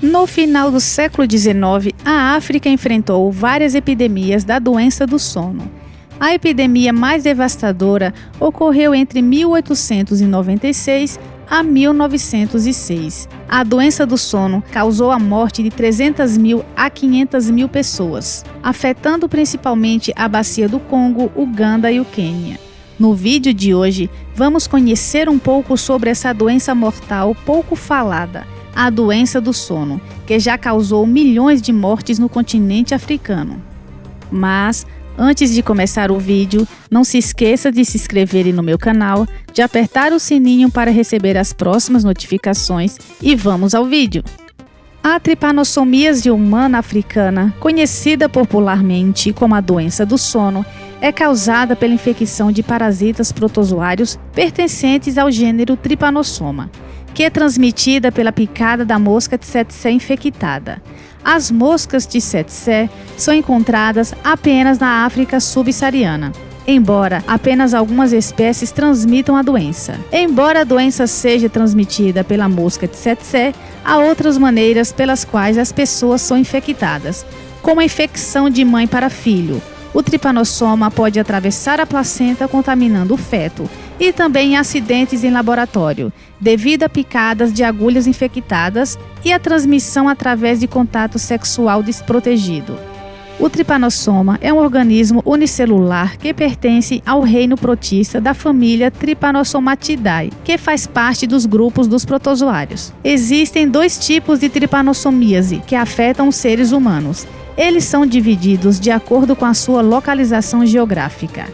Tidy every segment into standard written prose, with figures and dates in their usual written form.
No final do século XIX, a África enfrentou várias epidemias da doença do sono. A epidemia mais devastadora ocorreu entre 1896 a 1906. A doença do sono causou a morte de 300 mil a 500 mil pessoas, afetando principalmente a Bacia do Congo, Uganda e o Quênia. No vídeo de hoje, vamos conhecer um pouco sobre essa doença mortal pouco falada, a doença do sono, que já causou milhões de mortes no continente africano. Mas, antes de começar o vídeo, não se esqueça de se inscrever no meu canal, de apertar o sininho para receber as próximas notificações e vamos ao vídeo. A tripanossomíase humana africana, conhecida popularmente como a doença do sono, é causada pela infecção de parasitas protozoários pertencentes ao gênero Trypanosoma, que é transmitida pela picada da mosca tsetse infectada. As moscas tsetse são encontradas apenas na África subsaariana, embora apenas algumas espécies transmitam a doença. Embora a doença seja transmitida pela mosca tsetse, há outras maneiras pelas quais as pessoas são infectadas, como a infecção de mãe para filho. O tripanossoma pode atravessar a placenta contaminando o feto e também acidentes em laboratório, devido a picadas de agulhas infectadas e a transmissão através de contato sexual desprotegido. O tripanossoma é um organismo unicelular que pertence ao reino protista da família Trypanossomatidae, que faz parte dos grupos dos protozoários. Existem dois tipos de tripanossomíase que afetam os seres humanos. Eles são divididos de acordo com a sua localização geográfica.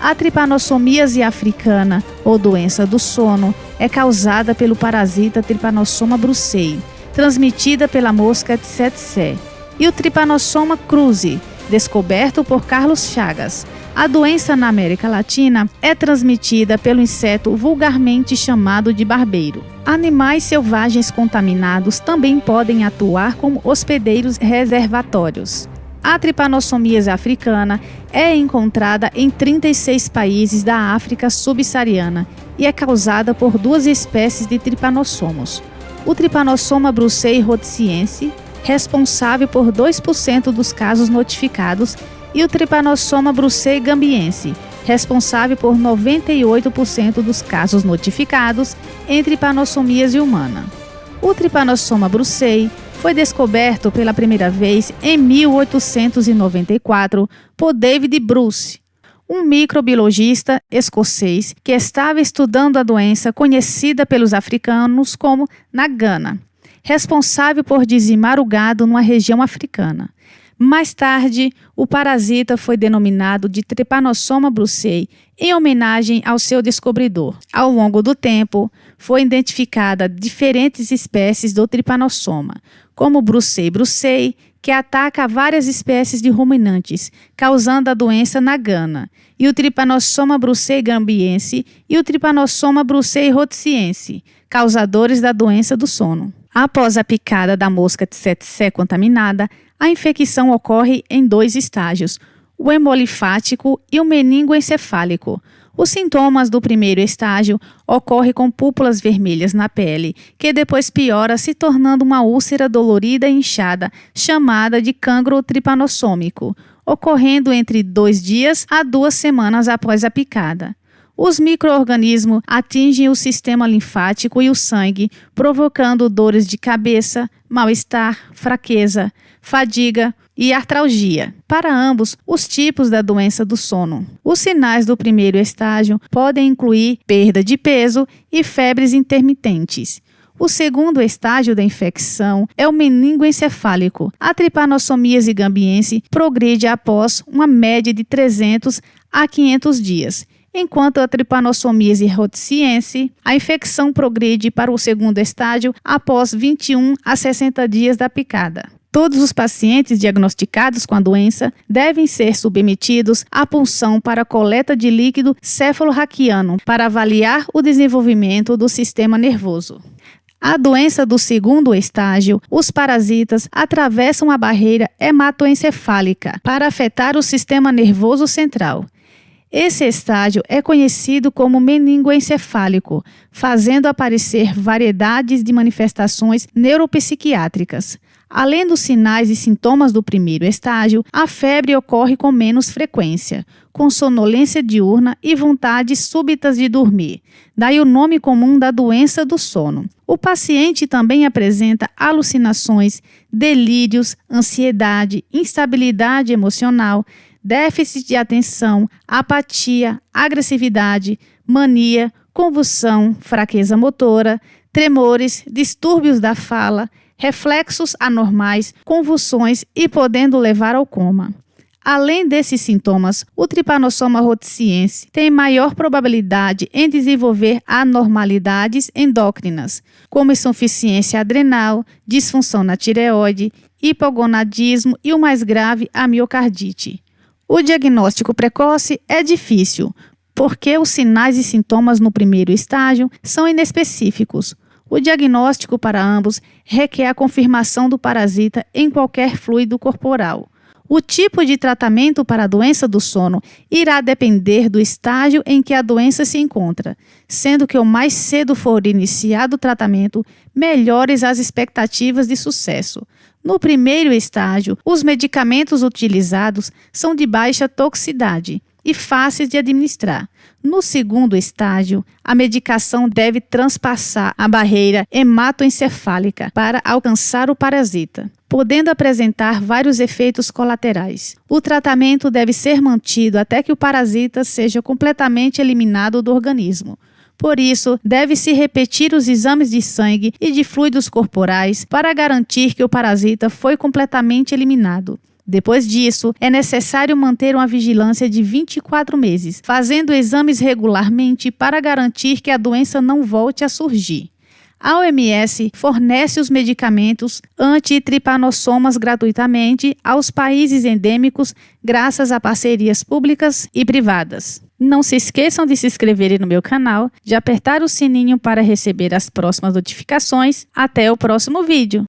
A tripanossomíase africana, ou doença do sono, é causada pelo parasita Trypanosoma brucei, transmitida pela mosca tsetse, e o Trypanosoma cruzi, descoberto por Carlos Chagas. A doença na América Latina é transmitida pelo inseto vulgarmente chamado de barbeiro. Animais selvagens contaminados também podem atuar como hospedeiros reservatórios. A tripanossomíase africana é encontrada em 36 países da África subsaariana e é causada por duas espécies de tripanossomos. O Trypanosoma brucei rhodesiense, responsável por 2% dos casos notificados, e o Trypanosoma brucei gambiense, responsável por 98% dos casos notificados em tripanossomíase humana. O Trypanosoma brucei foi descoberto pela primeira vez em 1894 por David Bruce, um microbiologista escocês que estava estudando a doença conhecida pelos africanos como nagana, responsável por dizimar o gado numa região africana. Mais tarde, o parasita foi denominado de Trypanosoma brucei em homenagem ao seu descobridor. Ao longo do tempo, foi identificada diferentes espécies do Trypanosoma, como o brucei brucei, que ataca várias espécies de ruminantes, causando a doença nagana, e o Trypanosoma brucei gambiense e o Trypanosoma brucei rhodesiense, causadores da doença do sono. Após a picada da mosca tsetse contaminada, a infecção ocorre em dois estágios, o hemolinfático e o meningoencefálico. Os sintomas do primeiro estágio ocorrem com púpulas vermelhas na pele, que depois piora se tornando uma úlcera dolorida e inchada, chamada de cancro tripanossômico, ocorrendo entre 2 dias a 2 semanas após a picada. Os micro-organismos atingem o sistema linfático e o sangue, provocando dores de cabeça, mal-estar, fraqueza, fadiga e artralgia. Para ambos os tipos da doença do sono, os sinais do primeiro estágio podem incluir perda de peso e febres intermitentes. O segundo estágio da infecção é o meningoencefálico. A tripanossomíase gambiense progride após uma média de 300 a 500 dias. Enquanto a tripanossomíase rhodesiense, a infecção progride para o segundo estágio após 21 a 60 dias da picada. Todos os pacientes diagnosticados com a doença devem ser submetidos à punção para coleta de líquido cefalorraquiano para avaliar o desenvolvimento do sistema nervoso. A doença do segundo estágio, os parasitas atravessam a barreira hematoencefálica para afetar o sistema nervoso central. Esse estágio é conhecido como meningoencefálico, fazendo aparecer variedades de manifestações neuropsiquiátricas. Além dos sinais e sintomas do primeiro estágio, a febre ocorre com menos frequência, com sonolência diurna e vontades súbitas de dormir. Daí o nome comum da doença do sono. O paciente também apresenta alucinações, delírios, ansiedade, instabilidade emocional, déficit de atenção, apatia, agressividade, mania, convulsão, fraqueza motora, tremores, distúrbios da fala, reflexos anormais, convulsões e podendo levar ao coma. Além desses sintomas, o Trypanosoma rothschiense tem maior probabilidade em desenvolver anormalidades endócrinas, como insuficiência adrenal, disfunção na tireoide, hipogonadismo e o mais grave, a miocardite. O diagnóstico precoce é difícil, porque os sinais e sintomas no primeiro estágio são inespecíficos. O diagnóstico para ambos requer a confirmação do parasita em qualquer fluido corporal. O tipo de tratamento para a doença do sono irá depender do estágio em que a doença se encontra, sendo que o mais cedo for iniciado o tratamento, melhores as expectativas de sucesso. No primeiro estágio, os medicamentos utilizados são de baixa toxicidade e fáceis de administrar. No segundo estágio, a medicação deve transpassar a barreira hematoencefálica para alcançar o parasita, podendo apresentar vários efeitos colaterais. O tratamento deve ser mantido até que o parasita seja completamente eliminado do organismo. Por isso, deve-se repetir os exames de sangue e de fluidos corporais para garantir que o parasita foi completamente eliminado. Depois disso, é necessário manter uma vigilância de 24 meses, fazendo exames regularmente para garantir que a doença não volte a surgir. A OMS fornece os medicamentos anti-tripanossomas gratuitamente aos países endêmicos graças a parcerias públicas e privadas. Não se esqueçam de se inscreverem no meu canal, de apertar o sininho para receber as próximas notificações. Até o próximo vídeo!